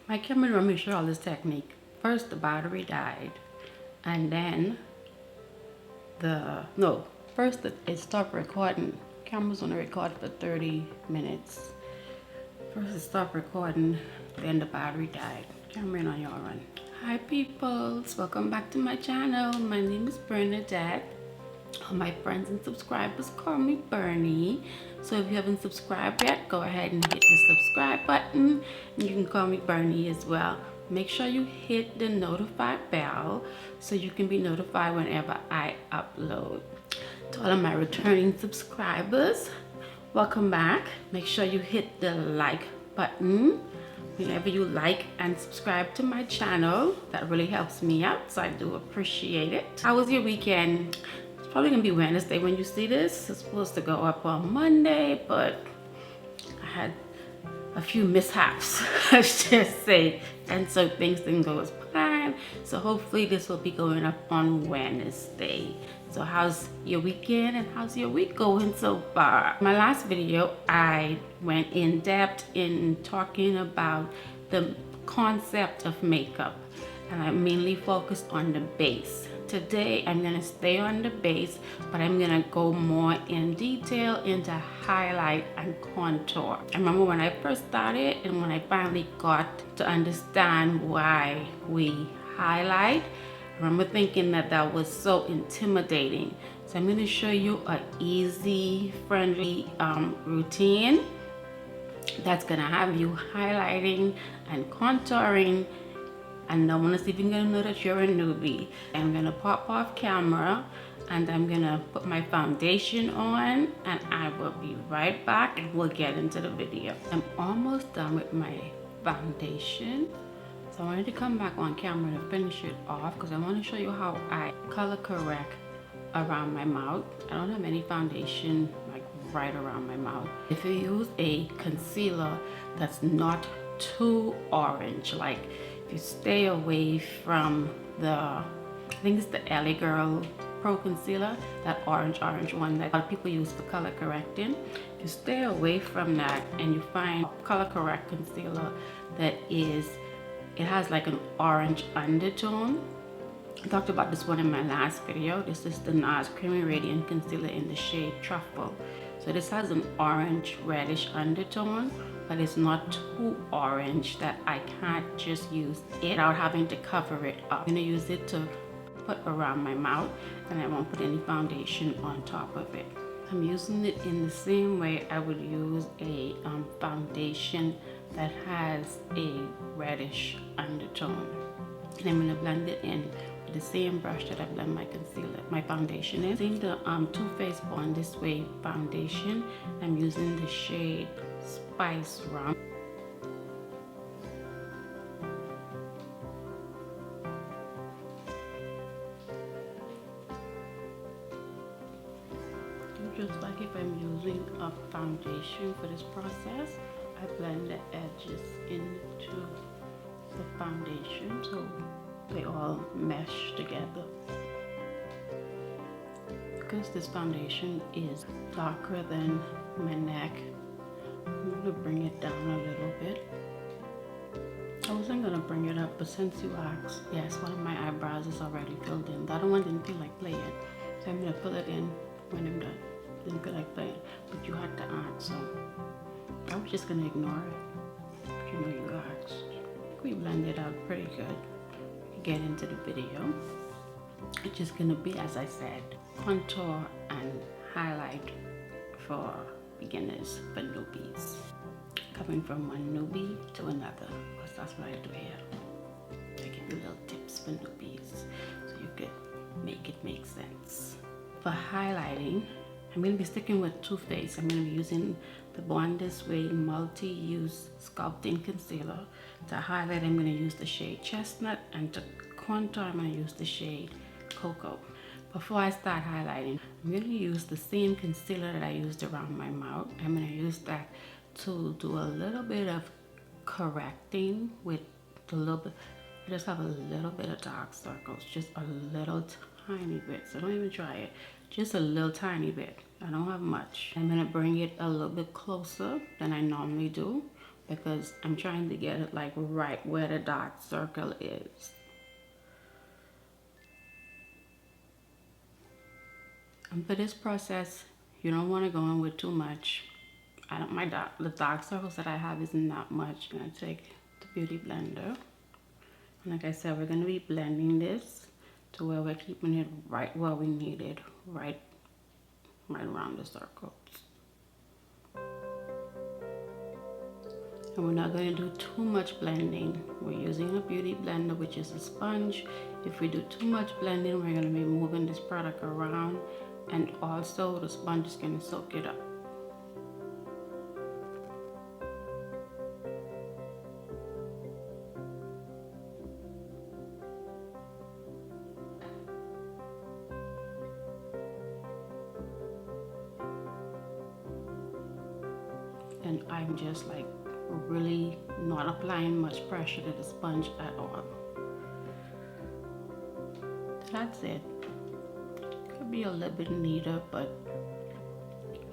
My camera let me show all this technique. First the battery died, and then first it stopped recording. Camera's only recorded for 30 minutes. First it stopped recording, then the battery died. Camera on y'all run. Hi peoples, welcome back to my channel. My name is Bernadette. All my friends and subscribers call me Bernie. So if you haven't subscribed yet, go ahead and hit the subscribe button. You can call me Bernie as well. Make sure you hit the notify bell so you can be notified whenever I upload. To all of my returning subscribers, welcome back. Make sure you hit the like button whenever you like and subscribe to my channel. That really helps me out, so I do appreciate it. How was your weekend? It's probably gonna be Wednesday when you see this. It's supposed to go up on Monday, but I had a few mishaps, let's just say, and so things didn't go as planned. So hopefully this will be going up on Wednesday. So how's your weekend and how's your week going so far? My last video, I went in depth in talking about the concept of makeup, and I mainly focused on the base. Today I'm gonna stay on the base, but I'm gonna go more in detail into highlight and contour. I remember when I first started and when I finally got to understand why we highlight, I remember thinking that that was so intimidating. So I'm gonna show you an easy, friendly routine that's gonna have you highlighting and contouring, and no one is even gonna know that you're a newbie. I'm gonna pop off camera and I'm gonna put my foundation on, and I will be right back and we'll get into the video. I'm almost done with my foundation. So I wanted to come back on camera to finish it off because I want to show you how I color correct around my mouth. I don't have any foundation like right around my mouth. If you use a concealer that's not too orange, like if you stay away from the, I think it's the LA Girl Pro Concealer, that orange one that a lot of people use for color correcting. If you stay away from that and you find color correct concealer that is, it has like an orange undertone. I talked about this one in my last video. This is the NARS Creamy Radiant Concealer in the shade Truffle. So this has an orange reddish undertone, but it's not too orange that I can't just use it without having to cover it up. I'm gonna use it to put around my mouth, and I won't put any foundation on top of it. I'm using it in the same way I would use a foundation that has a reddish undertone. And I'm gonna blend it in with the same brush that I blend my concealer, my foundation in. Using the Too Faced Born This Way foundation, I'm using the shade Spice Rum. Just like if I'm using a foundation for this process, I blend the edges into the foundation so they all mesh together. Because this foundation is darker than my neck, I'm going to bring it down a little bit. I wasn't going to bring it up, but since you asked, yes, one of my eyebrows is already filled in. The other one didn't feel like playing, so I'm going to fill it in when I'm done. Didn't feel like playing, but you had to ask, so I was just gonna ignore it. But you know you asked. We blended out pretty good. We get into the video. It's just gonna be, as I said, contour and highlight for beginners, for newbies. Coming from one newbie to another, because that's what I do here. I give you little tips for newbies so you could make it make sense. For highlighting, I'm going to be sticking with Too Faced. I'm going to be using the Born This Way Multi-Use Sculpting Concealer. To highlight, I'm going to use the shade Chestnut, and to contour, I'm going to use the shade Cocoa. Before I start highlighting, I'm going to use the same concealer that I used around my mouth. I'm going to use that to do a little bit of correcting with a little bit. I just have a little bit of dark circles, just a little tiny bit, so don't even try it. Just a little tiny bit. I don't have much. I'm gonna bring it a little bit closer than I normally do because I'm trying to get it like right where the dark circle is. And for this process, you don't want to go in with too much. The dark circles that I have isn't that much. I'm gonna take the beauty blender. And like I said, we're gonna be blending this to where we're keeping it right where we need it, right around the circles. And we're not going to do too much blending. We're using a beauty blender, which is a sponge. If we do too much blending, we're going to be moving this product around, and also the sponge is going to soak it up. And I'm just like really not applying much pressure to the sponge at all. That's it. Could be a little bit neater, but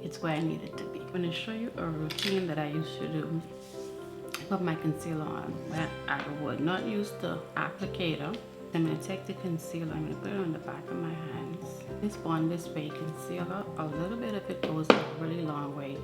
it's where I need it to be. I'm going to show you a routine that I used to do. I put my concealer on, but I would not use the applicator. I'm going to take the concealer, I'm going to put it on the back of my hands. This Bond This Way concealer, a little bit of it goes a really long way.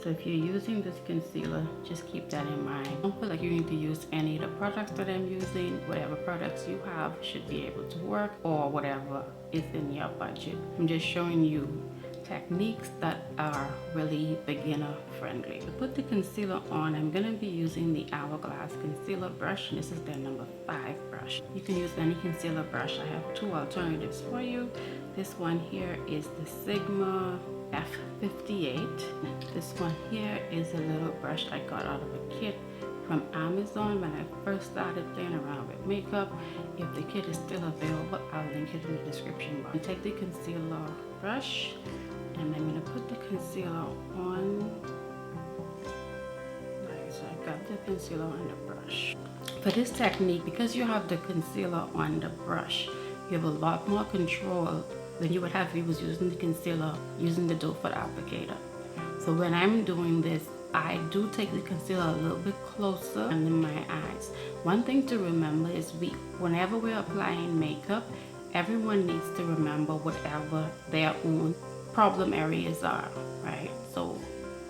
So if you're using this concealer, just keep that in mind. Don't feel like you need to use any of the products that I'm using. Whatever products you have should be able to work, or whatever is in your budget. I'm just showing you techniques that are really beginner friendly. To put the concealer on, I'm going to be using the Hourglass concealer brush. This is the number 5 brush. You can use any concealer brush. I have 2 alternatives for you. This one here is the Sigma F58. This one here is a little brush I got out of a kit from Amazon when I first started playing around with makeup. If the kit is still available, I'll link it in the description box. Take the concealer brush, and I'm going to put the concealer on. Right, so I got the concealer on the brush. For this technique, because you have the concealer on the brush, you have a lot more control than you would have if you was using the concealer using the doe foot applicator. So when I'm doing this, I do take the concealer a little bit closer under my eyes. One thing to remember is whenever we're applying makeup, everyone needs to remember whatever their own problem areas are, right? So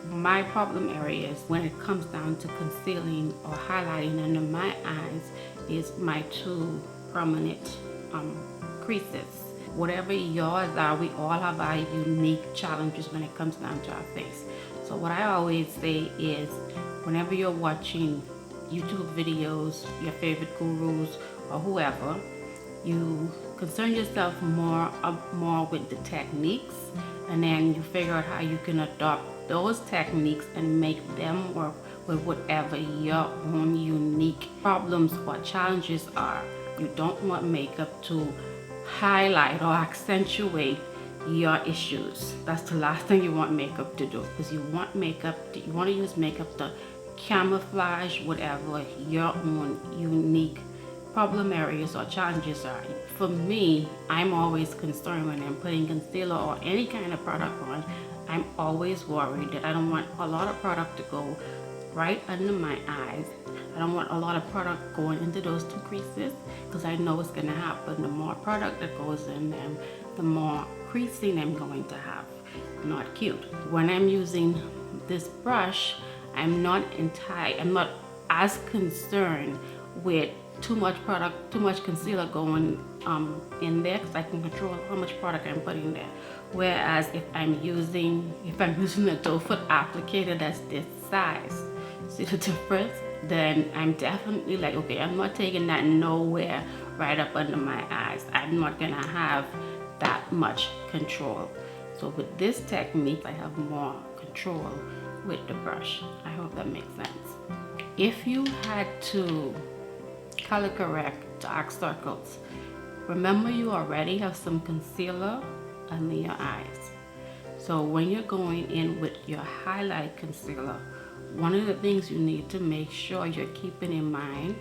my problem areas when it comes down to concealing or highlighting under my eyes is my 2 prominent creases. Whatever yours are, we all have our unique challenges when it comes down to our face. So what I always say is, whenever you're watching YouTube videos, your favorite gurus or whoever, you concern yourself more with the techniques, and then you figure out how you can adopt those techniques and make them work with whatever your own unique problems or challenges are. You don't want makeup to highlight or accentuate your issues. That's the last thing you want makeup to do, because you want to use makeup to camouflage whatever your own unique problem areas or challenges are. For me, I'm always concerned when I'm putting concealer or any kind of product on. I'm always worried that I don't want a lot of product to go right under my eyes. I don't want a lot of product going into those 2 creases, because I know what's going to happen. The more product that goes in them, the more creasing I'm going to have. Not cute. When I'm using this brush, I'm not as concerned with too much product, too much concealer going in there, because I can control how much product I'm putting there. Whereas if I'm using a doe foot applicator that's this size, see the difference? Then I'm definitely like, okay, I'm not taking that nowhere right up under my eyes. I'm not gonna have that much control. So with this technique, I have more control with the brush. I hope that makes sense. If you had to color correct dark circles, remember you already have some concealer under your eyes. So when you're going in with your highlight concealer, one of the things you need to make sure you're keeping in mind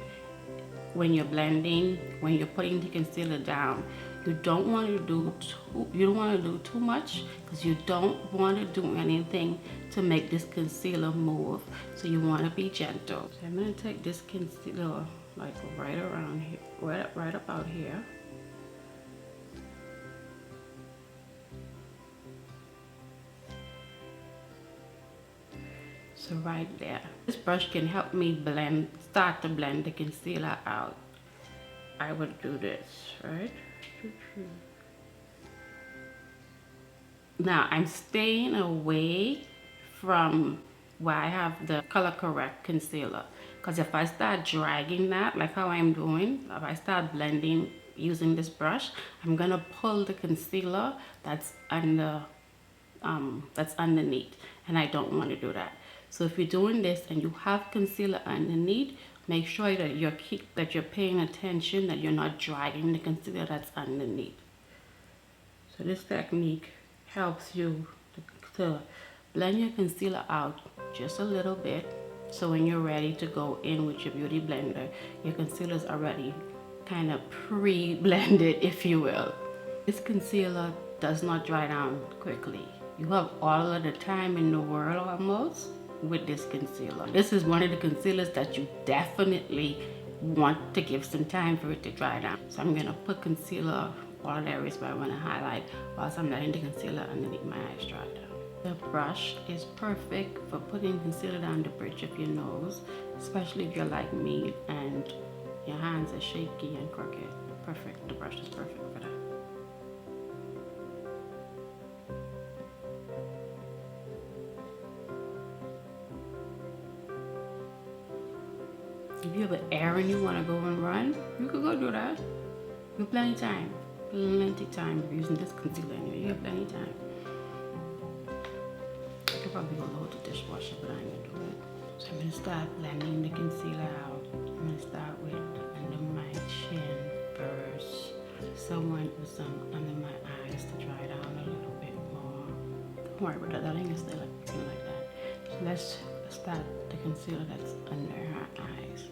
when you're blending, when you're putting the concealer down, You don't want to do too much, because you don't want to do anything to make this concealer move. So you want to be gentle. So I'm going to take this concealer like right around here, right about here. So right there. This brush can help me start to blend the concealer out. I would do this, right? Now I'm staying away from where I have the color correct concealer, because if I start dragging that like how I'm doing, if I start blending using this brush, I'm gonna pull the concealer that's underneath, and I don't want to do that. So if you're doing this and you have concealer underneath, make sure that you're paying attention, that you're not dragging the concealer that's underneath. So this technique helps you to blend your concealer out just a little bit, so when you're ready to go in with your beauty blender, your concealer is already kind of pre-blended, if you will. This concealer does not dry down quickly. You have all of the time in the world almost with this concealer. This is one of the concealers that you definitely want to give some time for it to dry down. So I'm gonna put concealer all the areas where I want to highlight, whilst I'm letting the concealer underneath my eyes dry down. The brush is perfect for putting concealer down the bridge of your nose, especially if you're like me and your hands are shaky and crooked. Perfect. The brush is perfect for that. If you have an errand you want to go and run, you could go do that. You have plenty of time. Plenty of time using this concealer anyway. You have plenty of time. I could probably go load the dishwasher, but I ain't gonna do it. So I'm gonna start blending the concealer out. I'm gonna start with under my chin first. Someone with some under my eyes to dry down a little bit more. Don't worry about that. I think it's still like that. So let's start the concealer that's under her eyes.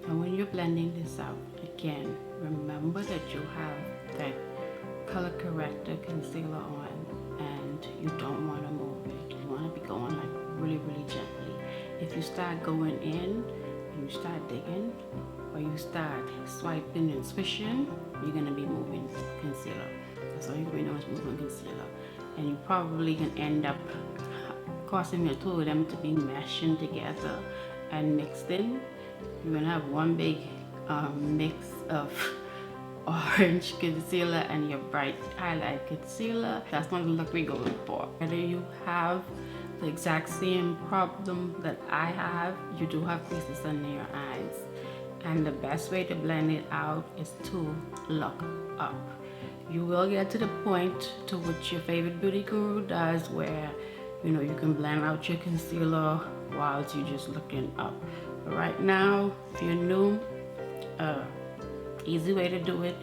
And when you're blending this out, again, remember that you have that color corrector concealer on, and you don't want to move it. You want to be going like really, really gently. If you start going in and you start digging, or you start swiping and swishing, you're going to be moving concealer. That's all you're going to be doing is moving concealer. And you probably can end up causing your two of them to be meshing together and mixed in. You're going to have one big mix of orange concealer and your bright highlight concealer. That's not the look we're going for. Whether you have the exact same problem that I have, you do have creases under your eyes, and the best way to blend it out is to look up. You will get to the point to which your favorite beauty guru does, where you can blend out your concealer whilst you're just looking up. But right now, if you're new, easy way to do it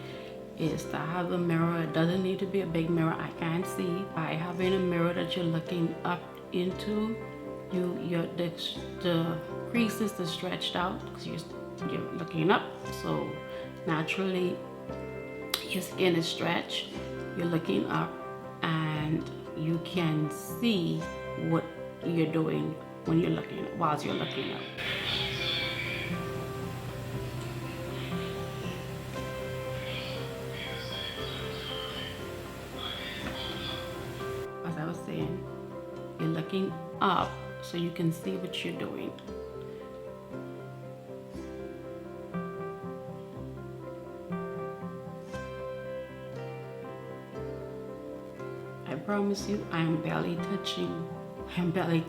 is to have a mirror. It doesn't need to be a big mirror. I can't see. By having a mirror that you're looking up into, the creases are stretched out because you're looking up. So naturally, your skin is stretched. You're looking up, and you can see what you're doing when you're looking whilst you're looking up. As I was saying, you're looking up so you can see what you're doing. I promise you, I'm barely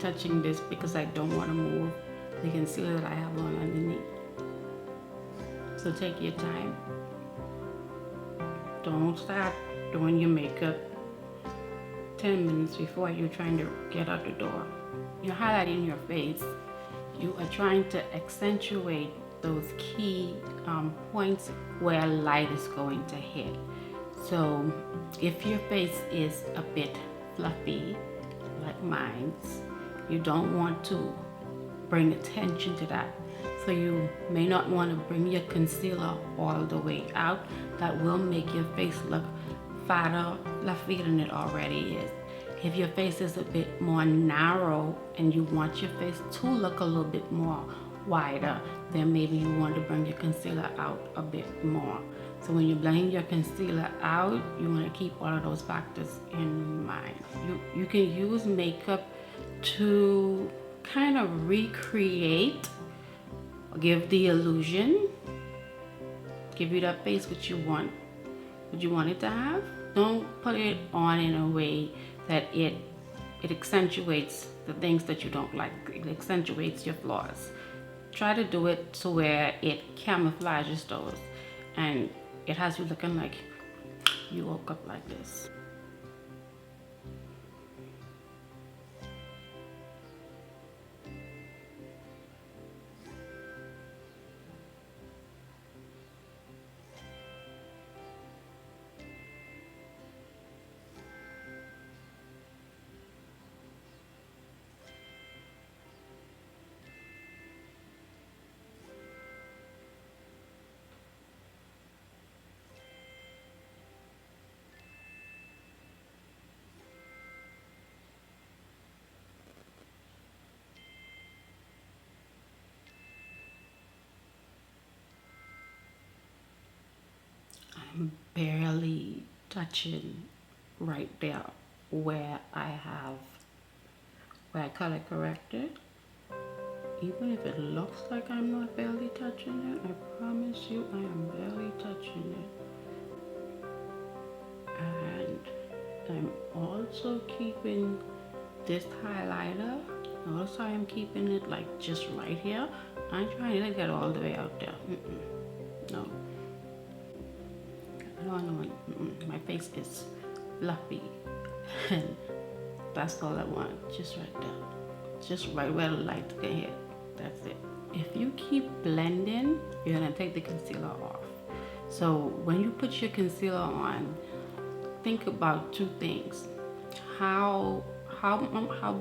touching this because I don't want to move the concealer that I have on underneath. So take your time. Don't start doing your makeup 10 minutes before you're trying to get out the door. You're highlighting your face. You are trying to accentuate those key points where light is going to hit. So if your face is a bit fluffy, like mine's, you don't want to bring attention to that. So you may not want to bring your concealer all the way out. That will make your face look fatter, fluffier than it already is. If your face is a bit more narrow and you want your face to look a little bit more wider, then maybe you want to bring your concealer out a bit more. So when you're blending your concealer out, you want to keep all of those factors in mind. You can use makeup to kind of recreate, give the illusion, give you that face what you want it to have. Don't put it on in a way that it accentuates the things that you don't like. It accentuates your flaws. Try to do it to where it camouflages those and it has you looking like you woke up like this. I'm barely touching right there where I color corrected. Even if it looks like I'm not barely touching it, I promise you I am barely touching it. And I'm also keeping this highlighter. Notice how I'm keeping it like just right here. I'm trying to get all the way out there. No. No. My face is fluffy and that's all I want, just right there, just right where the light can hit. That's it. If you keep blending, you're gonna take the concealer off. So when you put your concealer on, think about two things: how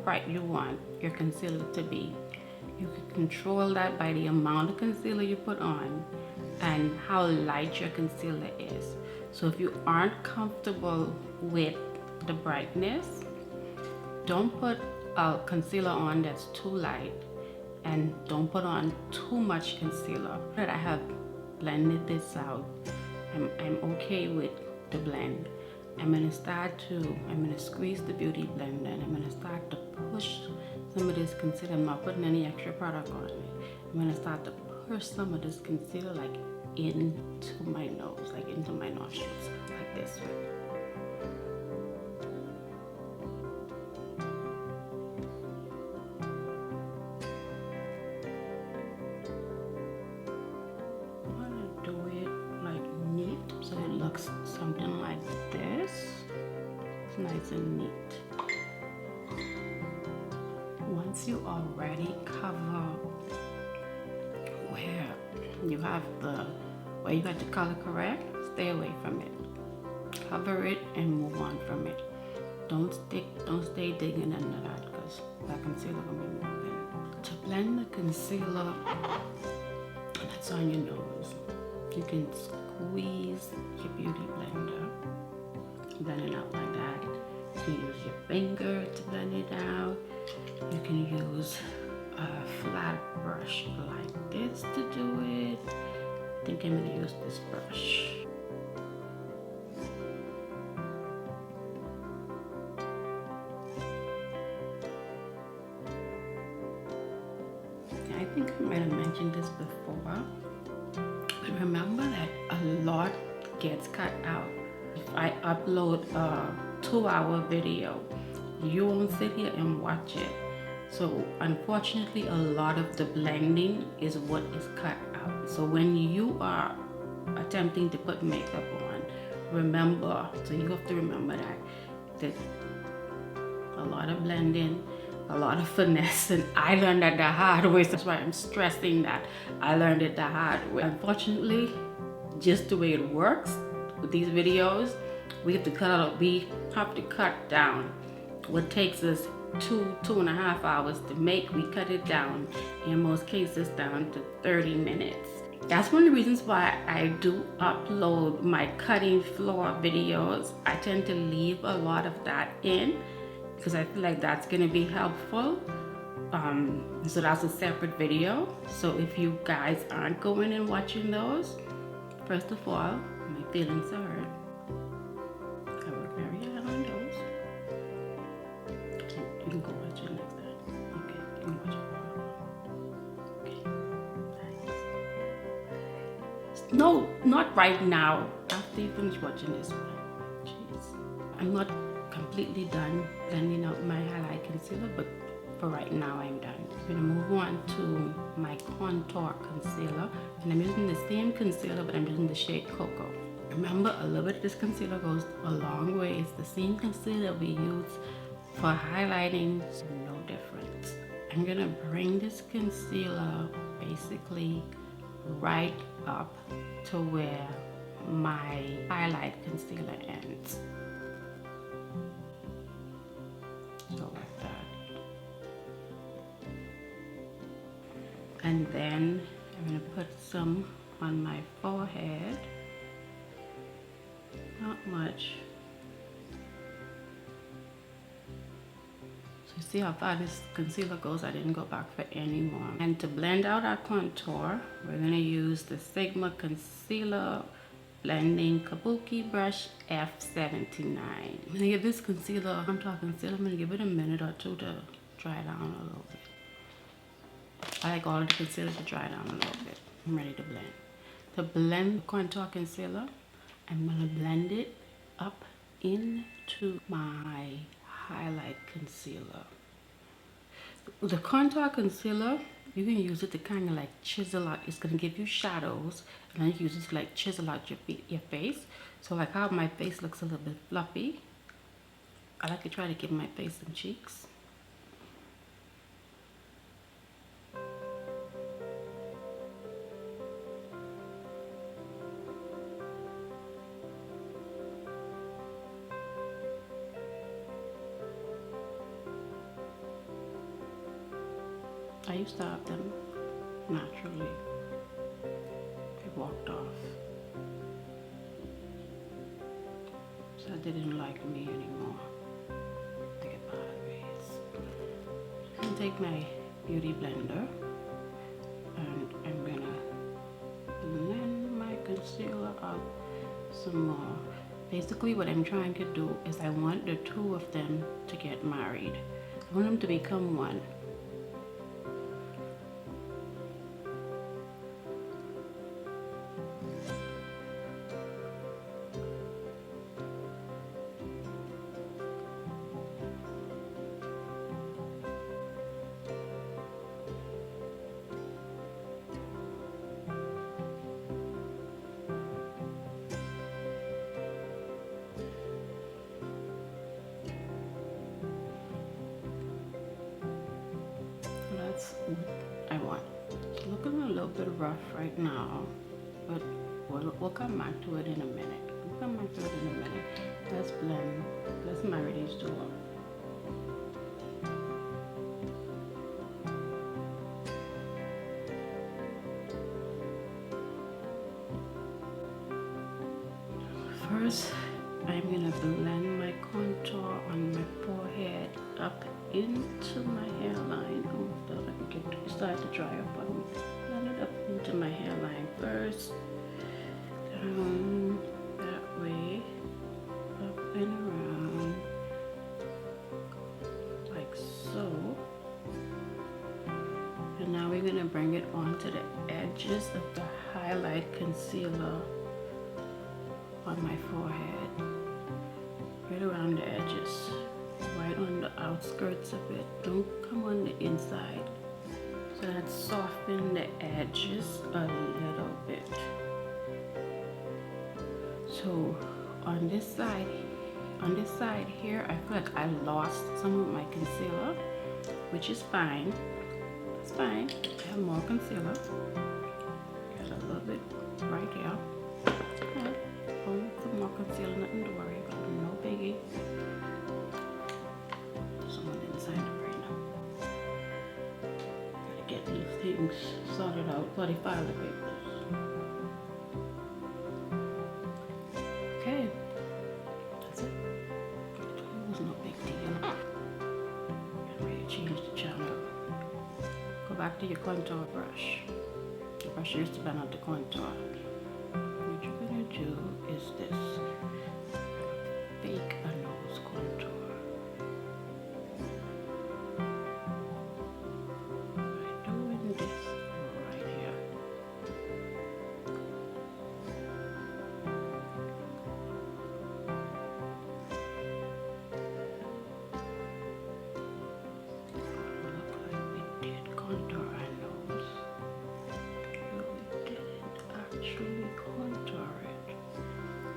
bright you want your concealer to be. You can control that by the amount of concealer you put on and how light your concealer is. So if you aren't comfortable with the brightness, don't put a concealer on that's too light and don't put on too much concealer. I have blended this out. I'm okay with the blend. I'm gonna squeeze the beauty blender and I'm gonna start to push some of this concealer. I'm not putting any extra product on it. I'm gonna start to push some of this concealer like into my nose, like into my nostrils, like this way. I want to do it like neat, so it looks something like this. It's nice and neat. Once you already cover where you got the color correct, stay away from it. Cover it and move on from it. Don't stay digging under that because that concealer gonna be moving. To blend the concealer that's on your nose, you can squeeze your beauty blender, blend it out like that. You can use your finger to blend it out. You can use a flat brush like this to do it. I think I'm gonna use this brush. I think I might have mentioned this before, but remember that a lot gets cut out. If I upload a 2-hour video, you won't sit here and watch it. So unfortunately, a lot of the blending is what is cut out. So when you are attempting to put makeup on, remember, so you have to remember that a lot of blending, a lot of finesse, and I learned that the hard way. That's why I'm stressing that I learned it the hard way. Unfortunately, just the way it works with these videos, we have to cut down. What takes us 2.5 hours to make, we cut it down, in most cases down to 30 minutes. That's one of the reasons why I do upload my cutting floor videos. I tend to leave a lot of that in because I feel like that's going to be helpful. So that's a separate video. So if you guys aren't going and watching those, first of all, my feelings are hurt. I work very hard on those. You can go watch it next time. Okay, you can watch it. Okay, nice. No, not right now. After you finish watching this one. Jeez. I'm not completely done blending out my highlight concealer, but for right now I'm done. I'm gonna move on to my contour concealer, and I'm using the same concealer, but I'm using the shade Cocoa. Remember, a little bit of this concealer goes a long way. It's the same concealer we use for highlighting, so no difference. I'm gonna bring this concealer basically right up to where my highlight concealer ends. So like that. And then I'm gonna put some on my forehead. Not much. So you see how far this concealer goes? I didn't go back for any more. And to blend out our contour, we're gonna use the Sigma Concealer Blending Kabuki Brush F79. I'm gonna give this concealer, contour concealer, I'm gonna give it a minute or two to dry down a little bit. I like all of the concealer to dry down a little bit. I'm ready to blend. To blend the contour concealer, I'm gonna blend it up into my highlight concealer. The contour concealer, you can use it to kind of like chisel out. It's gonna give you shadows, and then you can use it to like chisel out your face. So like how my face looks a little bit fluffy, I like to try to give my face some cheeks. I used to have them naturally. They walked off. So they didn't like me anymore. They get bad ways. I'm gonna take my beauty blender and I'm gonna blend my concealer out some more. Basically what I'm trying to do is I want the two of them to get married. I want them to become one. That's what I want. It's looking a little bit rough right now, but we'll come back to it in a minute. We'll come back to it in a minute. Let's blend. Let's marry these two up. First, I'm gonna blend my contour on my forehead up into my hairline. Oh, I can get it started to dry up on me. Blend it up into my hairline first. Down that way, up and around, like so. And now we're gonna bring it onto the edges of the highlight concealer on my forehead, right around the edges, right on the outskirts of it. Don't come on the inside. So that soften the edges a little bit. So on this side here, I feel like I lost some of my concealer, which is fine. It's fine. I have more concealer. Got a little bit right here. Some more concealer, nothing to worry about, no biggie. Someone inside the brain now. Gotta get these things sorted out, bloody filer papers. back to your contour brush. The brush you used to blend out the contour. What you're gonna do is this. Bake a nose contour. By doing this right here. Look like we did contour our nose. But we didn't actually contour it.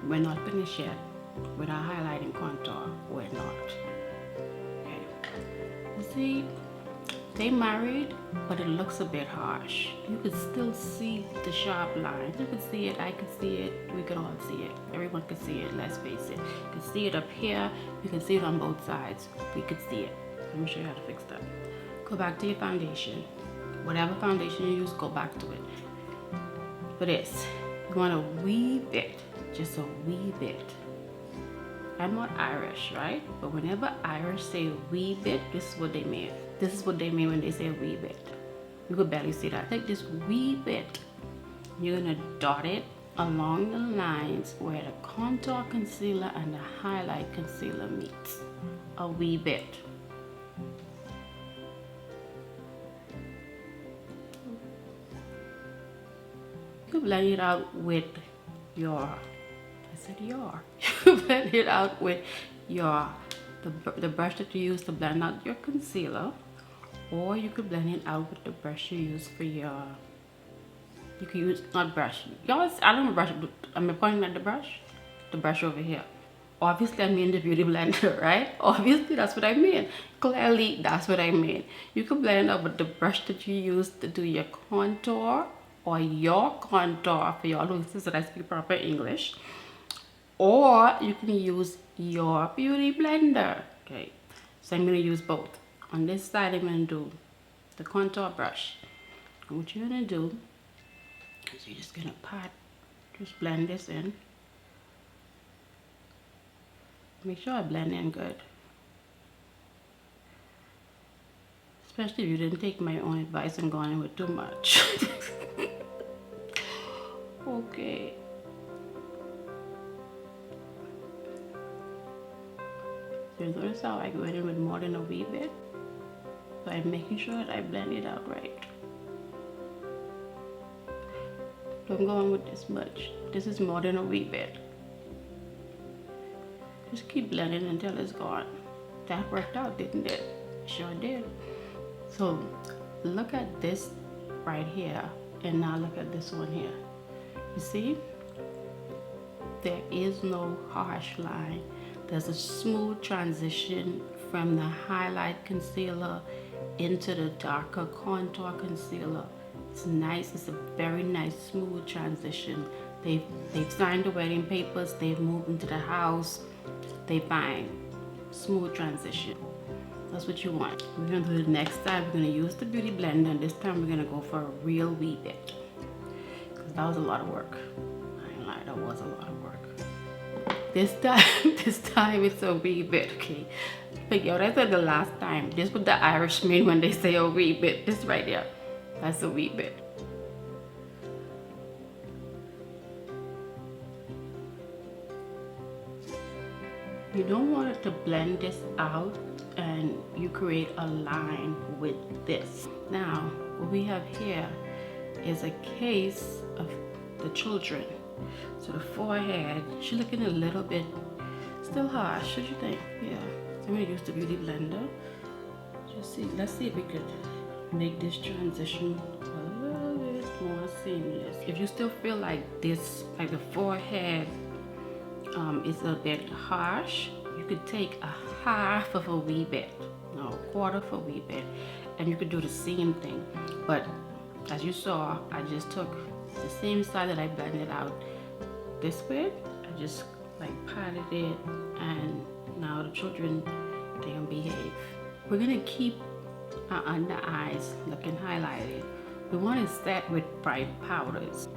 We're not finished yet. With our highlighting contour, we're not. Okay. You see, they married, but it looks a bit harsh. You could still see the sharp lines. You could see it, I could see it, we could all see it. Everyone could see it, let's face it. You could see it up here, you can see it on both sides. We could see it. Let me show you how to fix that. Go back to your foundation. Whatever foundation you use, go back to it. For this, you want a wee bit, just a wee bit. I'm not Irish, right? But whenever Irish say wee bit, this is what they mean. This is what they mean when they say wee bit. You could barely see that. Take this wee bit. You're gonna dot it along the lines where the contour concealer and the highlight concealer meets. A wee bit. You could blend it out with your you blend it out with the brush that you use to blend out your concealer, or you could blend it out with the brush you use for your, you could use, not brush, y'all, I don't know brush, I'm pointing at the brush over here. Obviously I mean the beauty blender, right? Obviously that's what I mean. Clearly that's what I mean. You could blend it out with the brush that you use to do your contour, or your contour for y'all who says that I speak proper English. Or you can use your beauty blender. Okay, so I'm going to use both. On this side, I'm going to do the contour brush. And what you're going to do is you're just going to just blend this in. Make sure I blend in good. Especially if you didn't take my own advice and go in with too much. Okay. So notice how I go in with more than a wee bit. So I'm making sure that I blend it out right. Don't go on with this much. This is more than a wee bit. Just keep blending until it's gone. That worked out, didn't it? Sure did. So look at this right here, and now look at this one here. You see? There is no harsh line. There's a smooth transition from the highlight concealer into the darker contour concealer. It's nice. It's a very nice smooth transition. They've signed the wedding papers. They've moved into the house. They fine. Smooth transition. That's what you want. We're gonna do the next time. We're gonna use the beauty blender, and this time we're gonna go for a real wee bit. Cause that was a lot of work. I ain't lying, that was a lot of work. This time it's a wee bit, okay? But yo, that's like the last time. This is what the Irish mean when they say a wee bit. This right there, that's a wee bit. You don't want it to blend this out and you create a line with this. Now, what we have here is a case of the children. So the forehead, she's looking a little bit still harsh. What do you think? Yeah. So I'm gonna use the beauty blender. Just see. Let's see if we could make this transition a little bit more seamless. If you still feel like this, like the forehead is a bit harsh, you could take a half of a wee bit, no, a quarter of a wee bit, and you could do the same thing. But as you saw, I just took the same side that I blended out this way. I just like patted it, and now the children, they can behave. We're gonna keep our under eyes looking highlighted. We want to set with bright powders.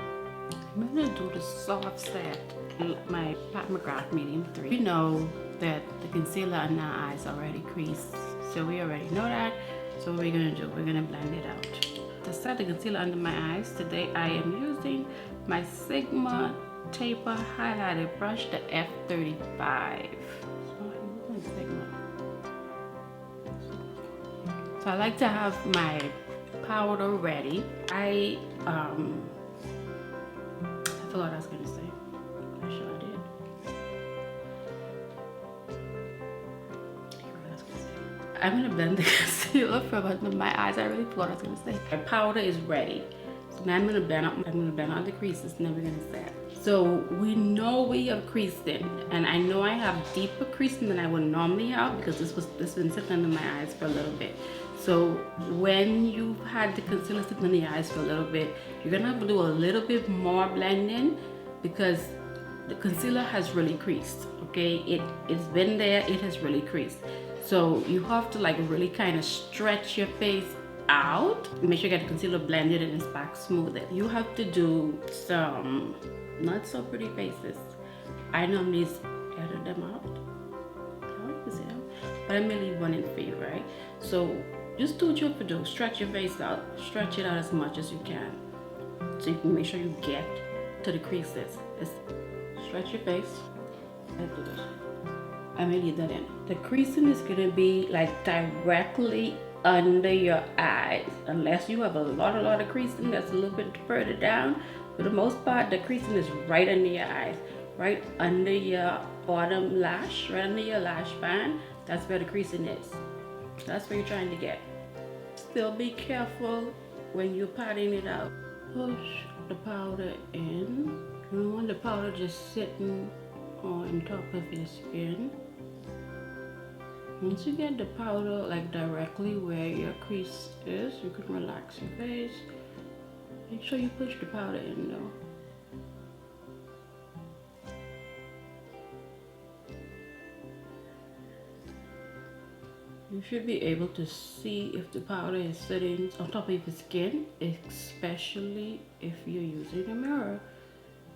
I'm gonna do the soft set, my Pat McGrath medium 3. You know that the concealer under our eyes already creased, so we already know that. So what we're gonna do, we're gonna blend it out. To set the concealer under my eyes, today I am using my Sigma Taper Highlighter Brush, the F35. So I'm using Sigma. So I like to have my powder ready. I forgot what I was gonna say. I'm sure I did. I'm gonna blend the concealer from under my eyes. I really forgot what I was gonna say. My powder is ready. So now I'm gonna blend out the creases, and then we're gonna set. So we know we have creasing, and I know I have deeper creasing than I would normally have because this been sitting under my eyes for a little bit. So when you've had the concealer sitting under your eyes for a little bit, you're gonna have to do a little bit more blending because the concealer has really creased. Okay, it's been there, it has really creased. So you have to like really kind of stretch your face out. Make sure you get the concealer blended and it's back smoother. You have to do some not so pretty faces. I normally edit them out. But I may leave one in for you, right? So just do what you have to do. Stretch your face out. Stretch it out as much as you can. So you can make sure you get to the creases. Just stretch your face. Let's do this. I may leave that in. The creasing is gonna be like directly under your eyes. Unless you have a lot of creasing that's a little bit further down. For the most part, the creasing is right under your eyes. Right under your bottom lash, right under your lash band. That's where the creasing is. That's where you're trying to get. Still be careful when you're patting it out. Push the powder in. You don't want the powder just sitting on top of your skin. Once you get the powder like directly where your crease is, you can relax your face. Make sure you push the powder in though. You should be able to see if the powder is sitting on top of your skin, especially if you're using a mirror,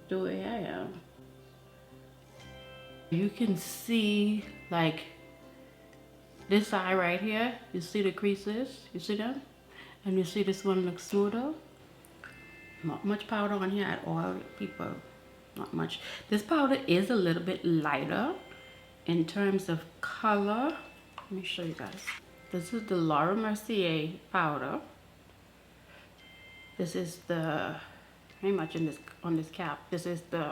the way I am. You can see like this eye right here, you see the creases, you see them? And you see this one looks smoother. Not much powder on here at all, people, not much. This powder is a little bit lighter in terms of color. Let me show you guys. This is the Laura Mercier powder. This is the, very much on this cap, this is the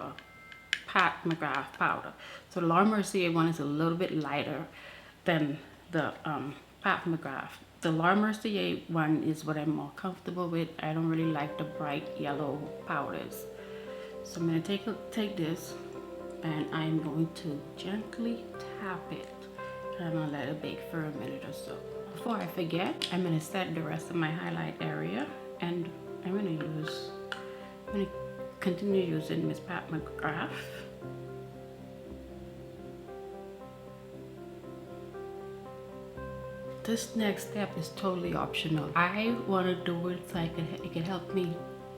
Pat McGrath powder. So the Laura Mercier one is a little bit lighter than the Pat McGrath. The Laura Mercier one is what I'm more comfortable with. I don't really like the bright yellow powders. So I'm gonna take this and I'm going to gently tap it. I'm gonna let it bake for a minute or so. Before I forget, I'm gonna set the rest of my highlight area, and I'm gonna continue using Miss Pat McGrath. This next step is totally optional. I wanna do it so it can help me,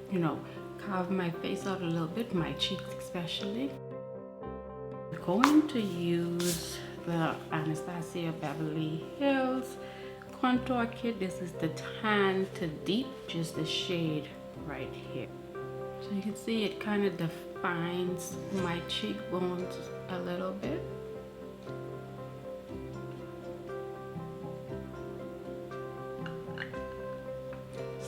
you know, carve my face out a little bit, my cheeks especially. I'm going to use the Anastasia Beverly Hills contour kit. This is the tan to deep, just the shade right here. So you can see it kind of defines my cheekbones a little bit.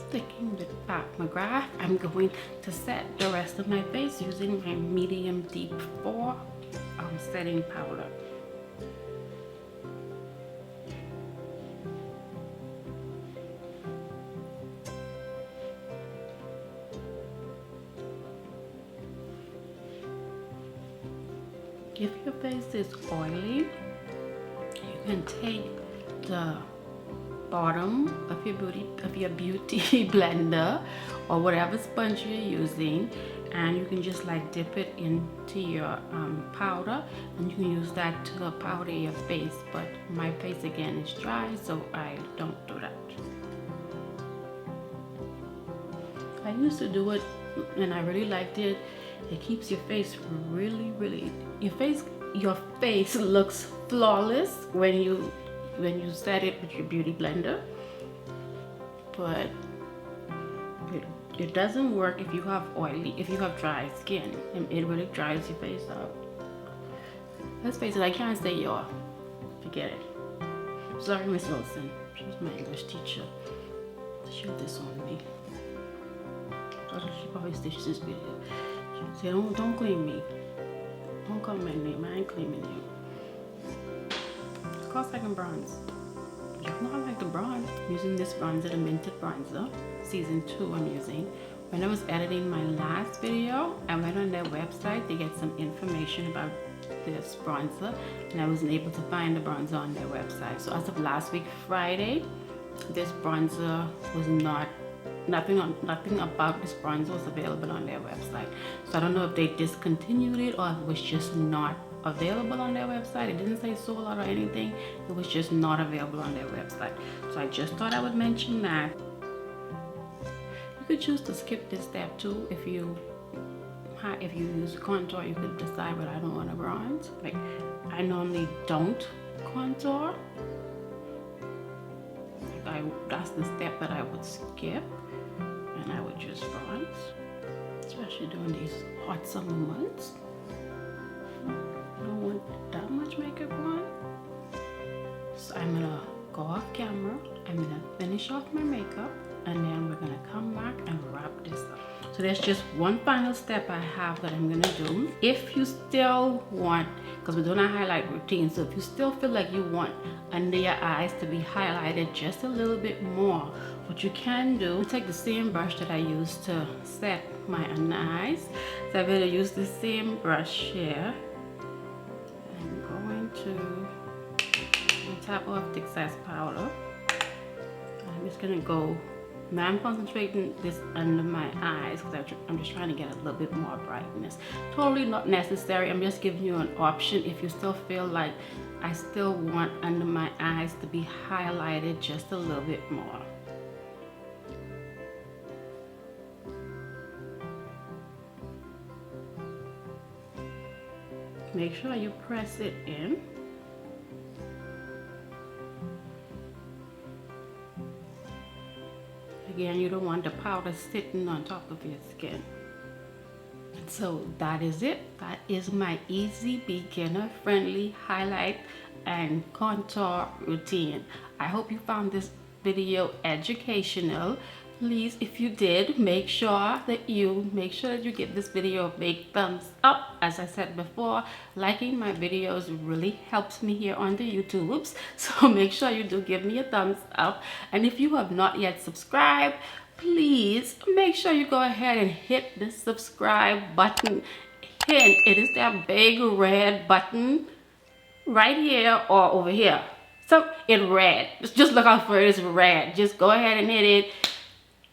Sticking with Pat McGrath, I'm going to set the rest of my face using my medium deep 4 setting powder. If your face is oily, you can take the bottom of your beauty blender or whatever sponge you're using, and you can just like dip it into your powder, and you can use that to powder your face. But my face again is dry, so I don't do that. I used to do it and I really liked it. It keeps your face really, your face looks flawless when you set it with your beauty blender. but it doesn't work if you have dry skin. It really dries your face out. Let's face it, I can't say y'all. Forget it. Sorry, Miss Wilson. She's my English teacher. She this on me. She probably stitched this video. She said, don't claim me. Don't call my name. I ain't claiming you. Of course I can bronze. You know I like the bronze. Using this bronzer, the Minted Bronzer. Season 2 I'm using. When I was editing my last video, I went on their website to get some information about this bronzer, and I wasn't able to find the bronzer on their website. So as of last week Friday, this bronzer was nothing about this bronzer was available on their website. So I don't know if they discontinued it or if it was just not available on their website. It didn't say sold out or anything. It was just not available on their website. So I just thought I would mention that. You could choose to skip this step too. If you use contour, you could decide, but I don't want to bronze. Like, I normally don't contour. That's the step that I would skip, and I would just bronze, especially during these hot summer months. I don't want that much makeup on. So I'm gonna go off camera. I'm gonna finish off my makeup, and then we're gonna come back and wrap this up. So there's just one final step I have that I'm gonna do. If you still want, because we're doing a highlight routine, so if you still feel like you want under your eyes to be highlighted just a little bit more, what you can do, take the same brush that I used to set my under eyes. So I'm gonna use the same brush here. I'm going to tap off the excess powder. I'm just gonna go. Now I'm concentrating this under my eyes because I'm just trying to get a little bit more brightness. Totally not necessary. I'm just giving you an option if you still feel like I still want under my eyes to be highlighted just a little bit more. Make sure you press it in. Again, you don't want the powder sitting on top of your skin. So that is it. That is my easy, beginner friendly highlight and contour routine. I hope you found this video educational. Please, if you did, make sure that you give this video a big thumbs up. As I said before, liking my videos really helps me here on the YouTubes. So make sure you do give me a thumbs up. And if you have not yet subscribed, please make sure you go ahead and hit the subscribe button. It is that big red button right here or over here. So it's red. Just look out for it. It's red. Just go ahead and hit it.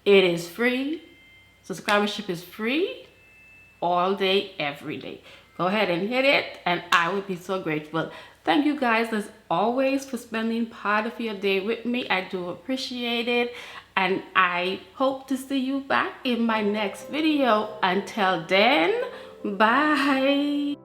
It is free. Subscribership is free all day, every day. Go ahead and hit it, and I would be so grateful. Thank you guys, as always, for spending part of your day with me. I do appreciate it, and I hope to see you back in my next video. Until then, bye.